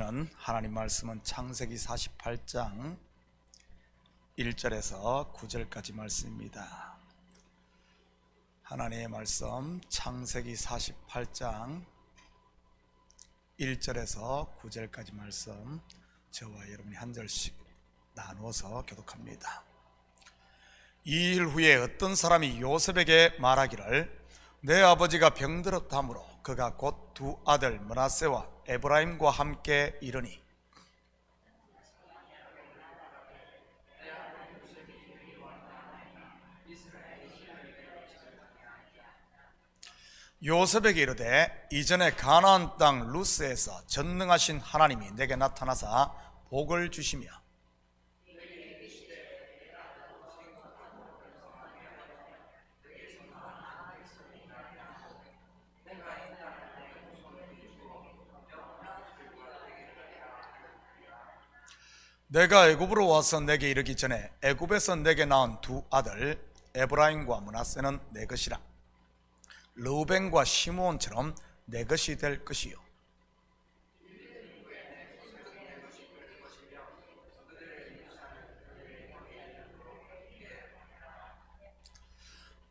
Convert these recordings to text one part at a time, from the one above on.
읽어주시는 하나님 말씀은 창세기 48장 1절에서 9절까지 말씀입니다. 하나님의 말씀 창세기 48장 1절에서 9절까지 말씀, 저와 여러분이 한 절씩 나누어서 교독합니다. 이 일 후에 어떤 사람이 요셉에게 말하기를, 내 아버지가 병들었다므로 그가 곧 두 아들 므낫세와 에브라임과 함께 이르니 요셉에게 이르되, 이전에 가나안 땅 루스에서 전능하신 하나님이 내게 나타나사 복을 주시며 내가 애굽으로 와서 내게 이르기 전에 애굽에서 내게 낳은 두 아들 에브라임과 므낫세는 내 것이라. 르우벤과 시므온처럼 내 것이 될 것이요,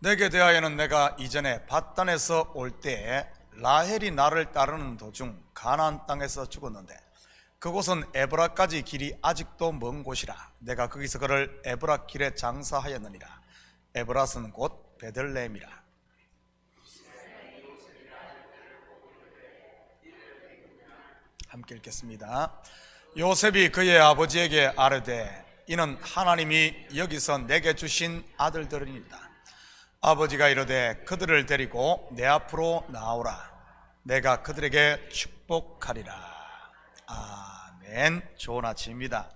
내게 대하여는 내가 이전에 밧단에서 올 때에 라헬이 나를 따르는 도중 가나안 땅에서 죽었는데 그곳은 에브라까지 길이 아직도 먼 곳이라. 내가 거기서 그를 에브라 길에 장사하였느니라. 에브라스는 곧 베들레헴이라. 함께 읽겠습니다. 요셉이 그의 아버지에게 아뢰되, 이는 하나님이 여기서 내게 주신 아들들이니이다. 아버지가 이르되, 그들을 데리고 내 앞으로 나오라. 내가 그들에게 축복하리라. 아멘. 좋은 아침입니다.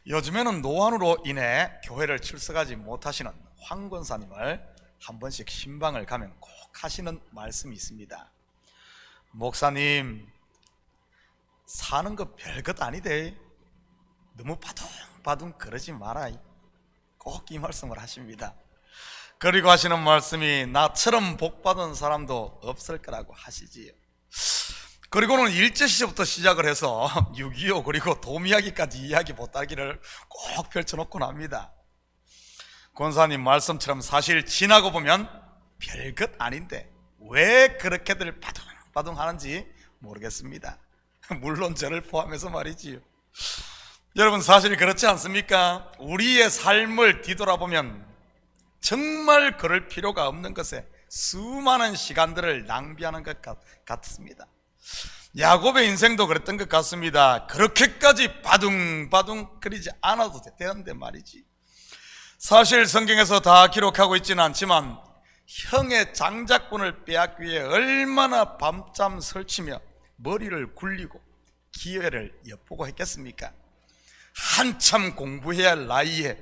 요즘에는 노안으로 인해 교회를 출석하지 못하시는 황 권사님을 한 번씩 신방을 가면 꼭 하시는 말씀이 있습니다. 목사님, 사는 거 별것 아니대. 너무 바둥바둥 그러지 마라. 꼭 이 말씀을 하십니다. 그리고 하시는 말씀이, 나처럼 복받은 사람도 없을 거라고 하시지요. 그리고는 일제시대부터 시작을 해서 6.25 그리고 도미야기까지 이야기 보따기를 꼭 펼쳐놓곤 합니다. 권사님 말씀처럼 사실 지나고 보면 별것 아닌데 왜 그렇게들 바둥바둥 하는지 모르겠습니다. 물론 저를 포함해서 말이지요. 여러분, 사실 그렇지 않습니까? 우리의 삶을 뒤돌아보면 정말 그럴 필요가 없는 것에 수많은 시간들을 낭비하는 것 같습니다. 야곱의 인생도 그랬던 것 같습니다. 그렇게까지 바둥바둥 거리지 않아도 되는데 말이지. 사실 성경에서 다 기록하고 있지는 않지만 형의 장자권을 빼앗기 위해 얼마나 밤잠 설치며 머리를 굴리고 기회를 엿보고 했겠습니까? 한참 공부해야 할 나이에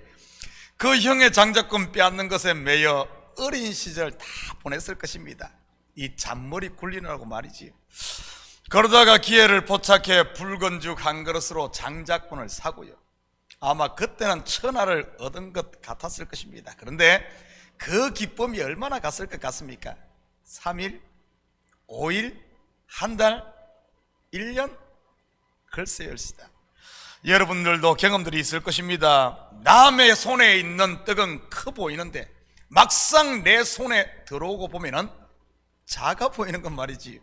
그 형의 장자권 빼앗는 것에 매여 어린 시절 다 보냈을 것입니다. 이 잔머리 굴리느라고 말이지요. 그러다가 기회를 포착해 붉은 죽 한 그릇으로 장자권을 사고요. 아마 그때는 천하를 얻은 것 같았을 것입니다. 그런데 그 기쁨이 얼마나 갔을 것 같습니까? 3일? 5일? 한 달? 1년? 글쎄요시다. 여러분들도 경험들이 있을 것입니다. 남의 손에 있는 떡은 커 보이는데 막상 내 손에 들어오고 보면은 작아 보이는 건 말이지.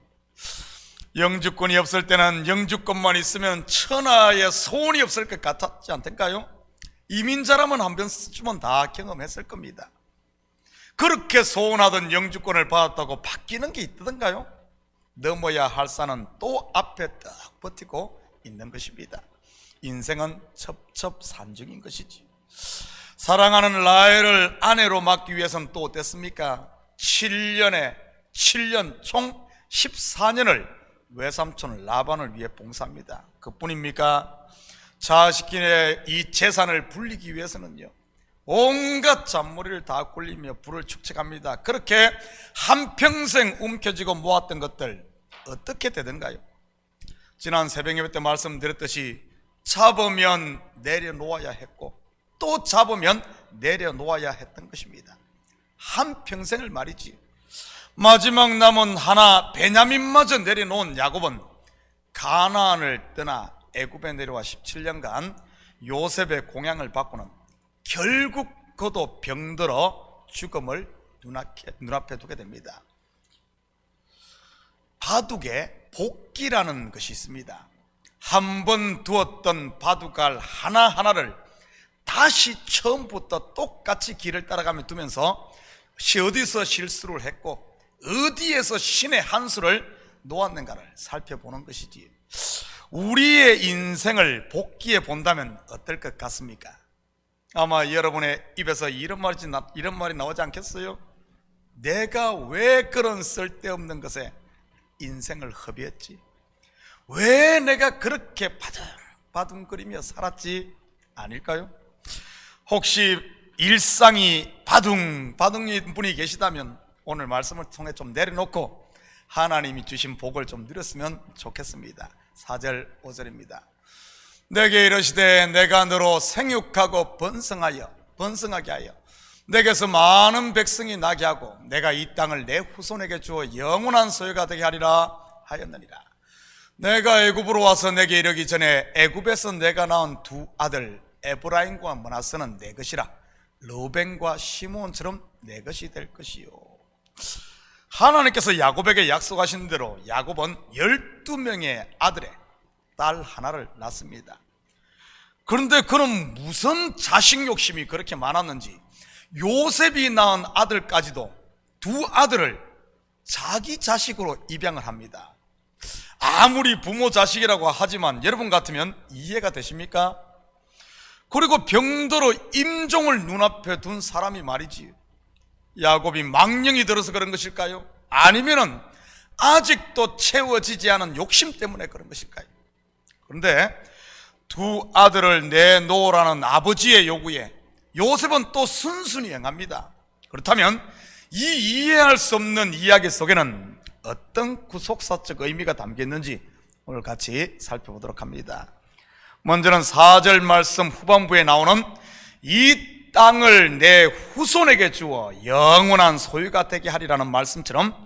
영주권이 없을 때는 영주권만 있으면 천하에 소원이 없을 것 같았지 않던가요? 이민자라면 한 번쯤은 다 경험했을 겁니다. 그렇게 소원하던 영주권을 받았다고 바뀌는 게 있던가요? 넘어야 할 산은 또 앞에 딱 버티고 있는 것입니다. 인생은 첩첩산중인 것이지. 사랑하는 라헬을 아내로 맡기 위해서는 또 어땠습니까? 7년 총 14년을 외삼촌 라반을 위해 봉사합니다. 그뿐입니까? 자식의 이 재산을 불리기 위해서는요, 온갖 잔머리를 다 굴리며 불을 축적합니다. 그렇게 한평생 움켜쥐고 모았던 것들 어떻게 되던가요? 지난 새벽 예배 때 말씀드렸듯이 잡으면 내려놓아야 했고 또 잡으면 내려놓아야 했던 것입니다. 한평생을 말이지. 마지막 남은 하나 베냐민마저 내려놓은 야곱은 가나안을 떠나 애굽에 내려와 17년간 요셉의 공양을 받고는 결국 그도 병들어 죽음을 눈앞에 두게 됩니다. 바둑에 복기라는 것이 있습니다. 한 번 두었던 바둑알 하나하나를 다시 처음부터 똑같이 길을 따라가며 두면서 어디서 실수를 했고 어디에서 신의 한 수를 놓았는가를 살펴보는 것이지, 우리의 인생을 복기해 본다면 어떨 것 같습니까? 아마 여러분의 입에서 이런 말이 나오지 않겠어요? 내가 왜 그런 쓸데없는 것에 인생을 허비했지? 왜 내가 그렇게 바둥바둥거리며 살았지? 아닐까요? 혹시 일상이 바둥바둥인 분이 계시다면 오늘 말씀을 통해 좀 내려놓고 하나님이 주신 복을 좀 누렸으면 좋겠습니다. 4절 5절입니다. 내게 이르시되 내가 너로 생육하고 번성하게 하여 내게서 많은 백성이 나게 하고 내가 이 땅을 내 후손에게 주어 영원한 소유가 되게 하리라 하였느니라. 내가 애굽으로 와서 내게 이르기 전에 애굽에서 내가 낳은 두 아들 에브라임과 므낫세는 내 것이라 르벤과 시므온처럼 내 것이 될 것이요. 하나님께서 야곱에게 약속하신 대로 야곱은 12명의 아들의 딸 하나를 낳습니다. 그런데 그는 무슨 자식 욕심이 그렇게 많았는지 요셉이 낳은 아들까지도 두 아들을 자기 자식으로 입양을 합니다. 아무리 부모 자식이라고 하지만 여러분 같으면 이해가 되십니까? 그리고 병들어 임종을 눈앞에 둔 사람이 말이지, 야곱이 망령이 들어서 그런 것일까요? 아니면은 아직도 채워지지 않은 욕심 때문에 그런 것일까요? 그런데 두 아들을 내놓으라는 아버지의 요구에 요셉은 또 순순히 행합니다. 그렇다면 이 이해할 수 없는 이야기 속에는 어떤 구속사적 의미가 담겨 있는지 오늘 같이 살펴보도록 합니다. 먼저는 4절 말씀 후반부에 나오는 이 땅을 내 후손에게 주어 영원한 소유가 되게 하리라는 말씀처럼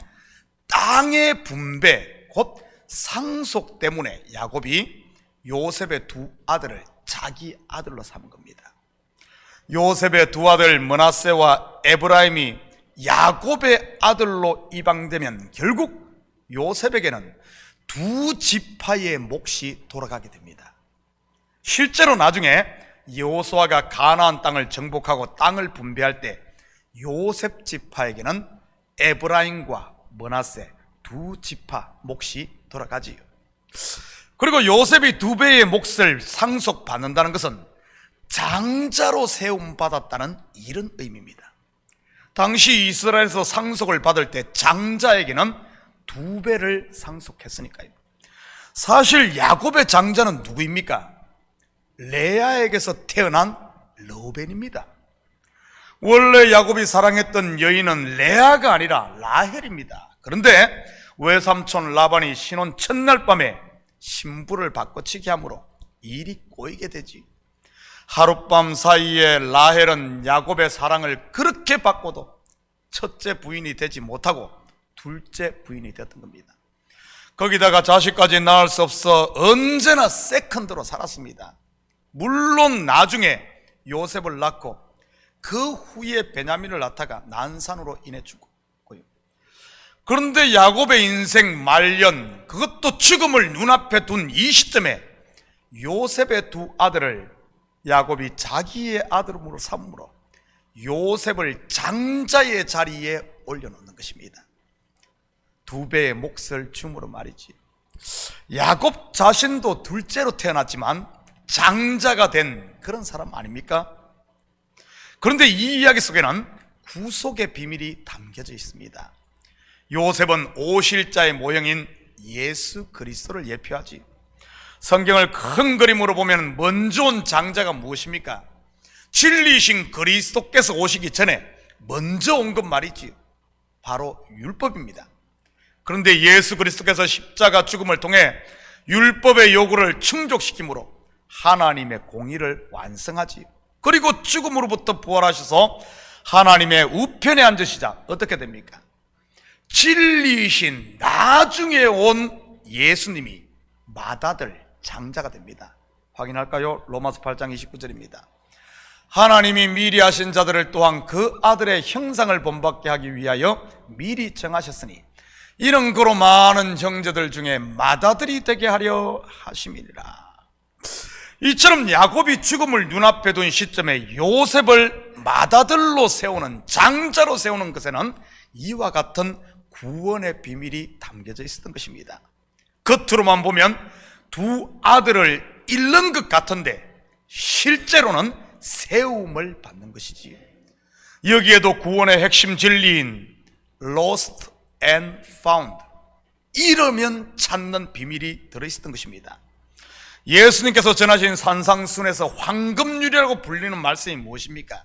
땅의 분배 곧 상속 때문에 야곱이 요셉의 두 아들을 자기 아들로 삼은 겁니다. 요셉의 두 아들 므낫세와 에브라임이 야곱의 아들로 입양되면 결국 요셉에게는 두 지파의 몫이 돌아가게 됩니다. 실제로 나중에 여호수아가 가나안 땅을 정복하고 땅을 분배할 때 요셉 지파에게는 에브라임과 므낫세 두 지파 몫이 돌아가지요. 그리고 요셉이 두 배의 몫을 상속받는다는 것은 장자로 세움받았다는 이런 의미입니다. 당시 이스라엘에서 상속을 받을 때 장자에게는 두 배를 상속했으니까요. 사실 야곱의 장자는 누구입니까? 레아에게서 태어난 르벤입니다. 원래 야곱이 사랑했던 여인은 레아가 아니라 라헬입니다. 그런데 외삼촌 라반이 신혼 첫날 밤에 신부를 바꿔치기 하므로 일이 꼬이게 되지. 하룻밤 사이에 라헬은 야곱의 사랑을 그렇게 받고도 첫째 부인이 되지 못하고 둘째 부인이 되었던 겁니다. 거기다가 자식까지 낳을 수 없어 언제나 세컨드로 살았습니다. 물론 나중에 요셉을 낳고 그 후에 베냐민을 낳다가 난산으로 인해 죽었고요. 그런데 야곱의 인생 말년, 그것도 죽음을 눈앞에 둔 이 시점에 요셉의 두 아들을 야곱이 자기의 아들로 삼으로 요셉을 장자의 자리에 올려놓는 것입니다. 두 배의 몫을 줌으로 말이지. 야곱 자신도 둘째로 태어났지만 장자가 된 그런 사람 아닙니까? 그런데 이 이야기 속에는 구속의 비밀이 담겨져 있습니다. 요셉은 오실자의 모형인 예수 그리스도를 예표하지. 성경을 큰 그림으로 보면 먼저 온 장자가 무엇입니까? 진리이신 그리스도께서 오시기 전에 먼저 온 것 말이지요. 바로 율법입니다. 그런데 예수 그리스도께서 십자가 죽음을 통해 율법의 요구를 충족시킴으로 하나님의 공의를 완성하지요. 그리고 죽음으로부터 부활하셔서 하나님의 우편에 앉으시자 어떻게 됩니까? 진리이신 나중에 온 예수님이 맏아들 장자가 됩니다. 확인할까요? 로마서 8장 29절입니다. 하나님이 미리 하신 자들을 또한 그 아들의 형상을 본받게 하기 위하여 미리 정하셨으니 이는 그로 많은 형제들 중에 맏아들이 되게 하려 하심이니라. 이처럼 야곱이 죽음을 눈앞에 둔 시점에 요셉을 맏아들로 세우는, 장자로 세우는 것에는 이와 같은 구원의 비밀이 담겨져 있었던 것입니다. 겉으로만 보면 두 아들을 잃는 것 같은데 실제로는 세움을 받는 것이지요. 여기에도 구원의 핵심 진리인 lost and found, 잃으면 찾는 비밀이 들어있었던 것입니다. 예수님께서 전하신 산상순에서 황금률이라고 불리는 말씀이 무엇입니까?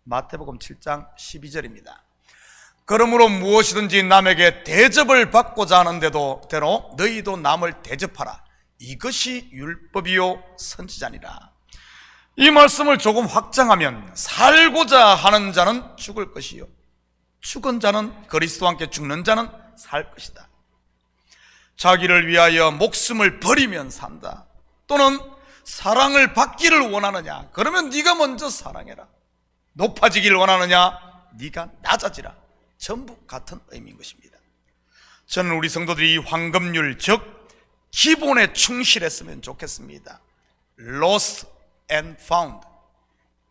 마태복음 7장 12절입니다. 그러므로 무엇이든지 남에게 대접을 받고자 하는데도 대로 너희도 남을 대접하라. 이것이 율법이요 선지자니라. 이 말씀을 조금 확장하면 살고자 하는 자는 죽을 것이요 죽은 자는, 그리스도와 함께 죽는 자는 살 것이다. 자기를 위하여 목숨을 버리면 산다. 또는 사랑을 받기를 원하느냐? 그러면 네가 먼저 사랑해라. 높아지기를 원하느냐? 네가 낮아지라. 전부 같은 의미인 것입니다. 저는 우리 성도들이 이 황금률, 즉 기본에 충실했으면 좋겠습니다. Lost and found,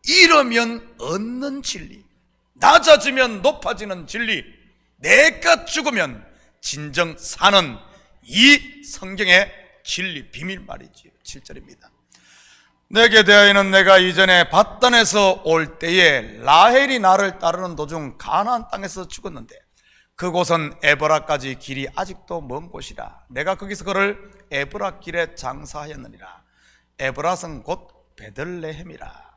잃으면 얻는 진리, 낮아지면 높아지는 진리, 내가 죽으면 진정 사는 이 성경의 진리, 비밀 말이지요. 7절입니다. 내게 대하여는 내가 이전에 밧단에서 올 때에 라헬이 나를 따르는 도중 가나안 땅에서 죽었는데 그곳은 에브라까지 길이 아직도 먼 곳이라. 내가 거기서 그를 에브라 길에 장사하였느니라. 에브라는 곧 베들레헴이라.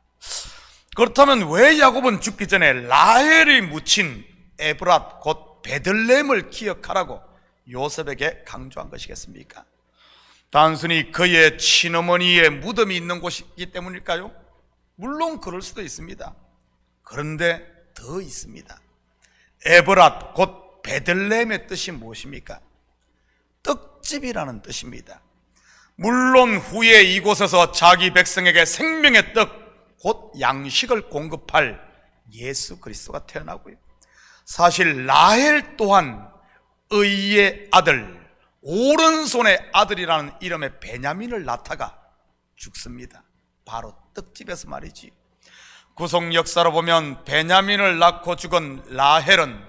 그렇다면 왜 야곱은 죽기 전에 라헬이 묻힌 에브라 곧 베들레헴을 기억하라고 요셉에게 강조한 것이겠습니까? 단순히 그의 친어머니의 무덤이 있는 곳이기 때문일까요? 물론 그럴 수도 있습니다. 그런데 더 있습니다. 에브랏 곧 베들레헴의 뜻이 무엇입니까? 떡집이라는 뜻입니다. 물론 후에 이곳에서 자기 백성에게 생명의 떡 곧 양식을 공급할 예수 그리스도가 태어나고요, 사실 라헬 또한 의의 아들, 오른손의 아들이라는 이름의 베냐민을 낳다가 죽습니다. 바로 떡집에서 말이지. 구속 역사로 보면 베냐민을 낳고 죽은 라헬은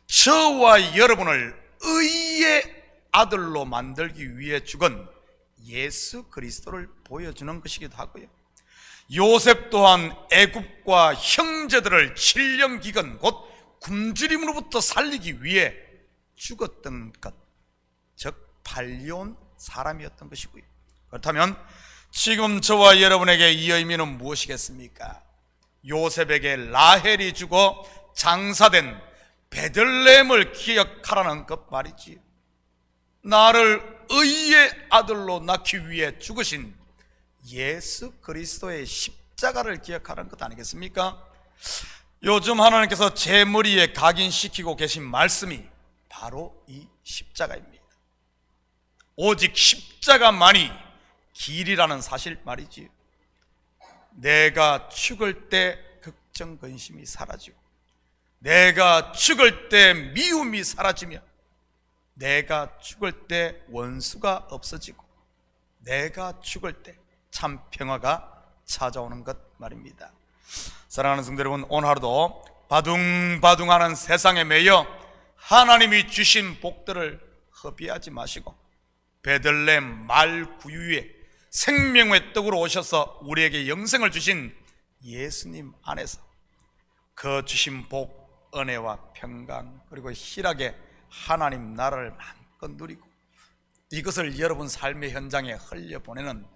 저와 여러분을 의의 아들로 만들기 위해 죽은 예수 그리스도를 보여주는 것이기도 하고요, 요셉 또한 애굽과 형제들을 7년 기간 곧 굶주림으로부터 살리기 위해 죽었던 것, 즉 팔려온 사람이었던 것이고요. 그렇다면 지금 저와 여러분에게 이 의미는 무엇이겠습니까? 요셉에게 라헬이 죽어 장사된 베들레헴을 기억하라는 것 말이지. 나를 의의 아들로 낳기 위해 죽으신 예수 그리스도의 십자가를 기억하라는 것 아니겠습니까? 요즘 하나님께서 제 머리에 각인시키고 계신 말씀이 바로 이 십자가입니다. 오직 십자가만이 길이라는 사실 말이지요. 내가 죽을 때 걱정 근심이 사라지고, 내가 죽을 때 미움이 사라지며, 내가 죽을 때 원수가 없어지고, 내가 죽을 때 참 평화가 찾아오는 것 말입니다. 사랑하는 성도 여러분, 오늘 하루도 바둥바둥하는 세상에 매여 하나님이 주신 복들을 허비하지 마시고 베들레헴 말 구유에 생명의 떡으로 오셔서 우리에게 영생을 주신 예수님 안에서 그 주신 복, 은혜와 평강, 그리고 희락의 하나님 나라를 마음껏 누리고 이것을 여러분 삶의 현장에 흘려보내는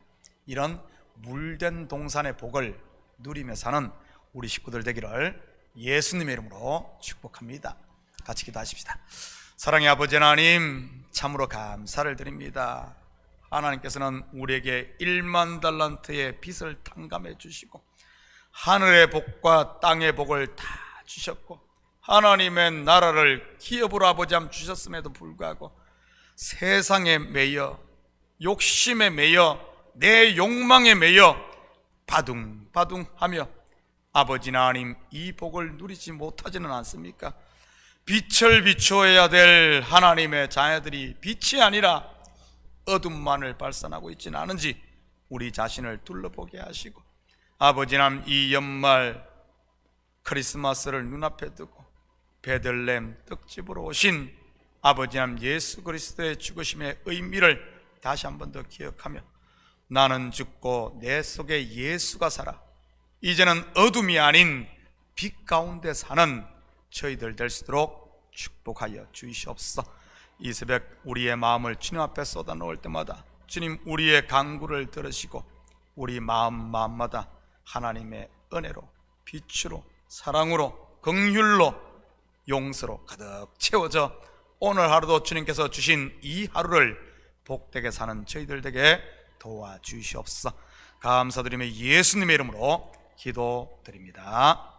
이런 물된 동산의 복을 누리며 사는 우리 식구들 되기를 예수님의 이름으로 축복합니다. 같이 기도하십시다. 사랑의 아버지 하나님, 참으로 감사를 드립니다. 하나님께서는 우리에게 1만 달란트의 빚을 탕감해 주시고 하늘의 복과 땅의 복을 다 주셨고 하나님의 나라를 기업으로 아버지 함 주셨음에도 불구하고 세상에 매여 욕심에 매여 내 욕망에 매여 바둥바둥하며 아버지 하나님 이 복을 누리지 못하지는 않습니까? 빛을 비추어야 될 하나님의 자녀들이 빛이 아니라 어둠만을 발산하고 있지는 않은지 우리 자신을 둘러보게 하시고, 아버지 하나님 이 연말 크리스마스를 눈앞에 두고 베들레헴 떡집으로 오신 아버지 하나님 예수 그리스도의 죽으심의 의미를 다시 한 번 더 기억하며, 나는 죽고 내 속에 예수가 살아 이제는 어둠이 아닌 빛 가운데 사는 저희들 될 수 있도록 축복하여 주시옵소서. 이 새벽 우리의 마음을 주님 앞에 쏟아놓을 때마다 주님 우리의 간구를 들으시고 우리 마음마다 하나님의 은혜로, 빛으로, 사랑으로, 긍휼로, 용서로 가득 채워져 오늘 하루도 주님께서 주신 이 하루를 복되게 사는 저희들 되게 도와주시옵소서. 감사드리며 예수님의 이름으로 기도드립니다.